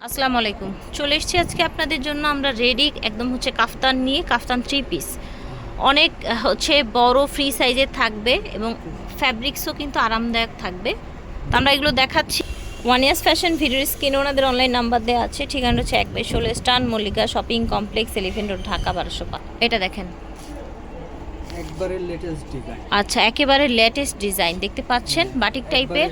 আসসালামু আলাইকুম। চলে এসেছি আজকে আপনাদের জন্য আমরা রেডি একদম হচ্ছে কাফতান নিয়ে, কাফতান 3 পিস। অনেক হচ্ছে বড় ফ্রি সাইজের থাকবে এবং ফ্যাব্রিক্সও কিন্তু আরামদায়ক থাকবে। তো আমরা এগুলো দেখাচ্ছি। ওয়ান ইয়ার্স ফ্যাশন ভিডিওর স্ক্রিনে ওনাদের অনলাইন নাম্বার দেওয়া আছে। ঠিকানা হচ্ছে 1/16 Eastern Mallika Shopping Complex, Elephant Road, Dhaka 1205। এটা দেখেন, একবারে লেটেস্ট ডিজাইন। আচ্ছা, একেবারে লেটেস্ট ডিজাইন দেখতে পাচ্ছেন, বাটিক টাইপের।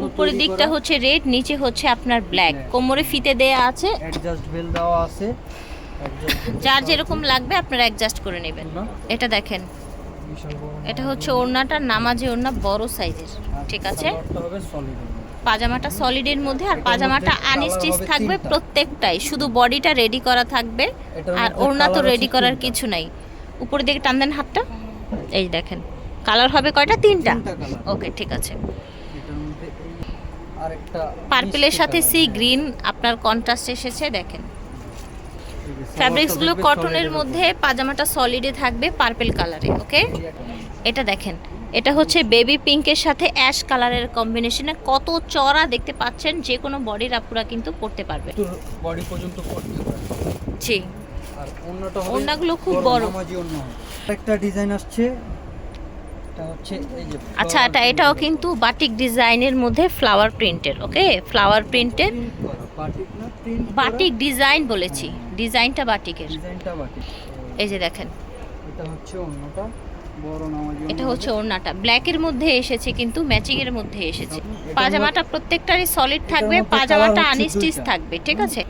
উপরের দিকটা হচ্ছে রেড, নিচে হচ্ছে আপনার ব্ল্যাক, কোমরে ফিতে দেয়া আছে, অ্যাডজাস্ট বেল দেওয়া আছে। যার যেরকম লাগবে আপনারা অ্যাডজাস্ট করে নেবেন। এটা দেখেন, এটা হচ্ছে ওড়নাটা, নামাজি ওড়না, বড় সাইজের। ঠিক আছে, পাজামাটা সলিডের মধ্যে, আর পাজামাটা আনস্টিচ থাকবে প্রত্যেকটাই, শুধু বডিটা রেডি করা থাকবে, আর ওড়না তো রেডি করার কিছু নাই। উপরের দিকে টান দেন হাতটা, এই দেখেন কালার হবে কয়টা? তিনটা। ওকে, ঠিক আছে। পার্পলের সাথে সি গ্রিন আপনার কন্ট্রাস্ট এসেছে, দেখেন ফ্যাব্রিক্সগুলো কটনের মধ্যে, পাজামাটা সলিডে থাকবে পার্পল কালারে। ওকে, এটা দেখেন, এটা হচ্ছে বেবি পিঙ্কের সাথে অ্যাশ কালারের কম্বিনেশনে, কত চড়া দেখতে পাচ্ছেন, যে কোনো বডির আপুরা কিন্তু পরতে পারবে, বডি পর্যন্ত পরতে পারবে। জি, আর ওন্নাটা হবে, ওন্নাগুলো খুব বড়। নামাজি ওন্না হবে। একটা ডিজাইন আসছে, এটা হচ্ছে এই যে, আচ্ছা, এটাও কিন্তু বাটিক ডিজাইনের মধ্যে ফ্লাওয়ার প্রিন্টের। ওকে, ফ্লাওয়ার প্রিন্টের, বাটিক না প্রিন্ট, বাটিক ডিজাইন বলেছি, ডিজাইনটা বাটিকের। ডিজাইনটা বাটিক। এই যে দেখেন, এটা হচ্ছে ওন্নাটা, বড় নামাজি। এটা হচ্ছে ওড়নাটা ব্ল্যাকের মধ্যে এসেছে, কিন্তু ম্যাচিং এর মধ্যে এসেছে। পাজামাটা প্রত্যেকটারই সলিড থাকবে, পাজামাটা আনস্টিচ থাকবে। ঠিক আছে,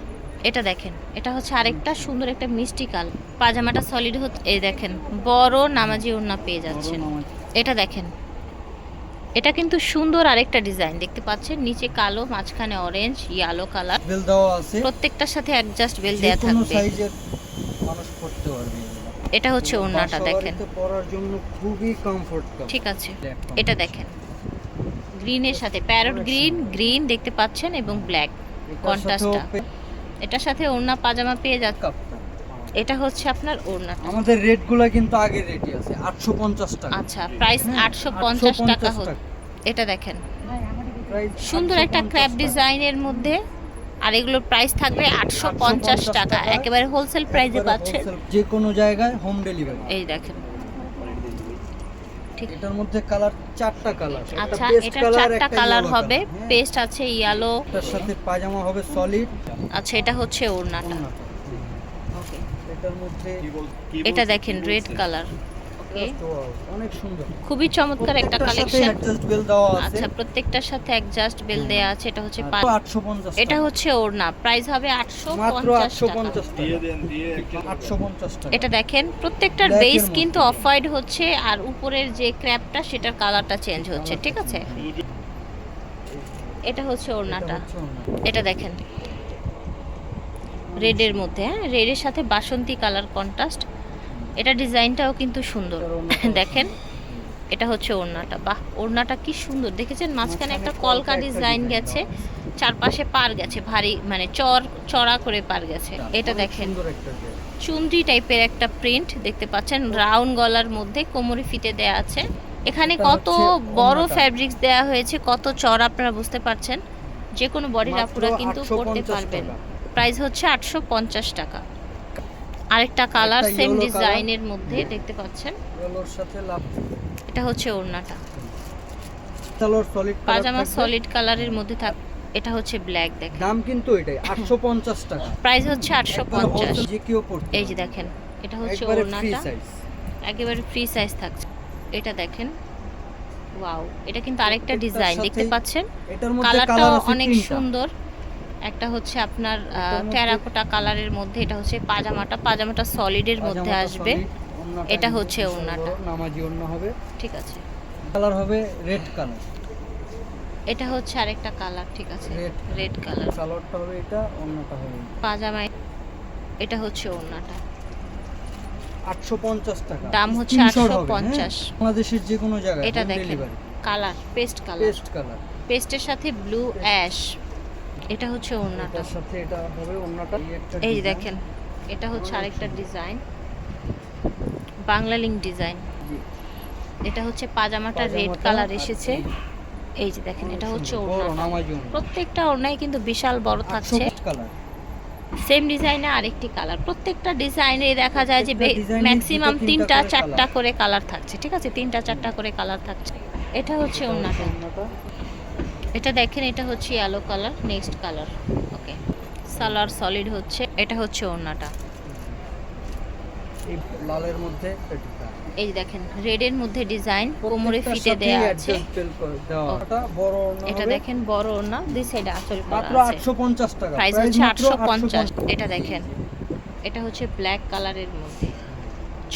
এটা দেখেন, এটা হচ্ছে আরেকটা সুন্দর একটা মিষ্টি কাল। পাজামাটা সলিড হচ্ছে, এই দেখেন বড় নামাজি ওড়না পেয়ে যাচ্ছেন। এটা দেখেন, এটা কিন্তু সুন্দর আরেকটা ডিজাইন দেখতে পাচ্ছেন, নিচে কালো, মাঝখানে অরেঞ্জ, ইয়েলো কালার, বেল দেওয়া আছে, প্রত্যেকটার সাথে অ্যাডজাস্ট বেল দেয়া যে কোনো থাকবে। সাইজের মানুষ পরতে পারবে। এটা হচ্ছে ওড়নাটা, দেখেন পরার জন্য খুবই কমফোর্টেবল। ঠিক আছে, এটা দেখেন গ্রিনের সাথে, প্যারট গ্রিন, গ্রিন দেখতে পাচ্ছেন, এবং ব্ল্যাক কন্ট্রাস্টটা। এটার সাথে ওড়না পাজামা পেয়ে যাচ্ছে। এটা হচ্ছে আপনার ওড়নাটা। আমাদের রেটগুলো কিন্তু আগের রেটই আছে, 850 টাকা। আচ্ছা, প্রাইস 850 টাকা হচ্ছে। এটা দেখেন, সুন্দর একটা ক্র্যাপ ডিজাইনের মধ্যে, আর এগুলোর প্রাইস থাকবে 850 টাকা, একেবারে হোলসেল প্রাইসে পাচ্ছে, যে কোনো জায়গায় হোম ডেলিভারি। এই দেখেন, ঠিক। এটার মধ্যে কালার, চারটা কালার। আচ্ছা, এটা চারটা কালার হবে, পেস্ট আছে, ইয়েলো, এটার সাথে পাজামা হবে সলিড। আচ্ছা, এটা হচ্ছে ওড়নাটা। ওকে, এটার মধ্যে এটা দেখেন রেড কালার। ওকে, অনেক সুন্দর, খুবই চমৎকার একটা কালেকশন। অ্যাডজাস্ট বেল দেওয়া আছে। আচ্ছা, প্রত্যেকটার সাথে অ্যাডজাস্ট বেল দেয়া আছে। এটা হচ্ছে 850। এটা হচ্ছে ওড়না, প্রাইস হবে মাত্র 850 টাকা। 850 টাকা। এটা দেখেন, প্রত্যেকটার বেস কিন্তু অফ হোয়াইট হচ্ছে, আর উপরের যে ক্র্যাপটা সেটার কালারটা চেঞ্জ হচ্ছে। ঠিক আছে, এটা হচ্ছে ওড়নাটা। এটা দেখেন রেডের মধ্যে, হ্যাঁ, রেডের সাথে বাসন্তী কালার কন্ট্রাস্ট। এটা ডিজাইনটাও কিন্তু সুন্দর দেখেন। এটা হচ্ছে ওড়নাটা, বাহ, ওড়নাটা কি সুন্দর দেখেছেন, মাঝখানে একটা কলকা ডিজাইন গেছে, চারপাশে পার গেছে, ভারী মানে চড়া করে পার গেছে। এটা দেখেন, চুনরি টাইপের একটা প্রিন্ট দেখতে পাচ্ছেন, রাউন্ড গলার মধ্যে, কোমরে ফিতে দেয়া আছে। এখানে কত বড় ফ্যাব্রিক্স দেয়া হয়েছে, কত চড়া, আপনারা বুঝতে পারছেন, যে কোনো বডির আপুরা কিন্তু পরতে পারবেন। প্রাইস হচ্ছে 850 টাকা। আরেকটা কালার সেম ডিজাইনের মধ্যে দেখতে পাচ্ছেন, এগুলোর সাথে লাভ। এটা হচ্ছে ওড়নাটা, কালার সলিড, পাজামা সলিড কালারের মধ্যে থাক। এটা হচ্ছে ব্ল্যাক, দেখেন দাম কিন্তু এটাই 850 টাকা, প্রাইস হচ্ছে 850। যে কেউ পড়তে। এই যে দেখেন, এটা হচ্ছে একবারে ফ্রি ওড়নাটা, সাইজ, একেবারে ফ্রি সাইজ থাকছে। এটা দেখেন, ওয়াও, এটা কিন্তু আরেকটা ডিজাইন দেখতে পাচ্ছেন, এটার মধ্যে কালারটাও অনেক সুন্দর। একটা হচ্ছে আপনার টেরাকোটা কালারের মধ্যে, এটা হচ্ছে পাজামাটা সলিডের মধ্যে আসবে। এটা হচ্ছে ওড়নাটা, নামাজি ওড়না হবে। ঠিক আছে, কালার হবে রেড কালার। এটা হচ্ছে আরেকটা কালার, ঠিক আছে, রেড কালার। কালারটা হবে এটা, ওড়নাটা হবে পাজামায়, এটা হচ্ছে ওড়নাটা, 850 টাকা, দাম হচ্ছে 850। বাংলাদেশের যে কোনো জায়গায় এটা হোম দেখেন delivery. Colour, paste colour, paste colour, পেস্টের সাথে ব্লু অ্যাশ। এটা হচ্ছে ওড়নাটা, এটার সাথে এটা হবে ওড়নাটা। এই যে দেখেন, এটা হচ্ছে আরেকটা ডিজাইন, বাংলা লিঙ্ক ডিজাইন। এটা হচ্ছে পাজামাটা রেড কালার এসেছে। এই যে দেখেন, এটা হচ্ছে ওড়নাটা, প্রত্যেকটা ওড়নায় কিন্তু বিশাল বড় থাকছে। সেম ডিজাইনে আরেকটি কালার, প্রত্যেকটা ডিজাইনে দেখা যায় যে প্রত্যেকটা design এ ম্যাক্সিমাম দুটো, তিনটা 3টা করে 4টা colour। করে কালার থাকছে, ঠিক আছে, 3টা 4টা করে কালার থাকছে। এটা হচ্ছে ওড়নাটা, ওড়নাটা। এটা দেখেন এটা হচ্ছে ইয়েলো কালার, নেক্সট কালার। ওকে, সালোয়ার সলিড হচ্ছে, এটা হচ্ছে ওড়নাটা। এই লালের মধ্যে পেটিটা। এই যে দেখেন রেডের মধ্যে ডিজাইন, কোমরে ফিতে দেয়া আছে। এটা বড় ওড়না এটা হবে। দেখেন বড় ওড়না, দুই সাইডে আঁচল করা মাত্র আছে। 850 টাকা। প্রাইস Price হচ্ছে মাত্র 850। এটা দেখেন, এটা হচ্ছে ব্ল্যাক কালারের মধ্যে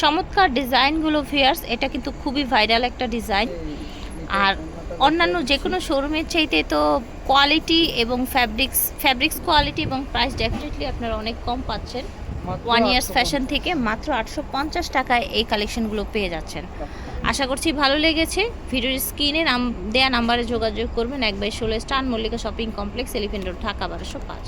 চমৎকার ডিজাইনগুলো ভিউয়ার্স, এটা কিন্তু খুবই ভাইরাল একটা ডিজাইন। আর অন্যান্য যে কোনো শোরুমের চাইতে তো কোয়ালিটি এবং ফ্যাব্রিক্স কোয়ালিটি এবং প্রাইস ডেফিনেটলি আপনারা অনেক কম পাচ্ছেন। ওয়ান ইয়ার্স ফ্যাশন থেকে মাত্র 850 টাকায় এই কালেকশনগুলো পেয়ে যাচ্ছেন। আশা করছি ভালো লেগেছে। ভিডিওর স্ক্রিনে দেয়া নাম্বারে যোগাযোগ করবেন। 1/16 Eastern Mallika Shopping Complex, Elephant Road, Dhaka 1205।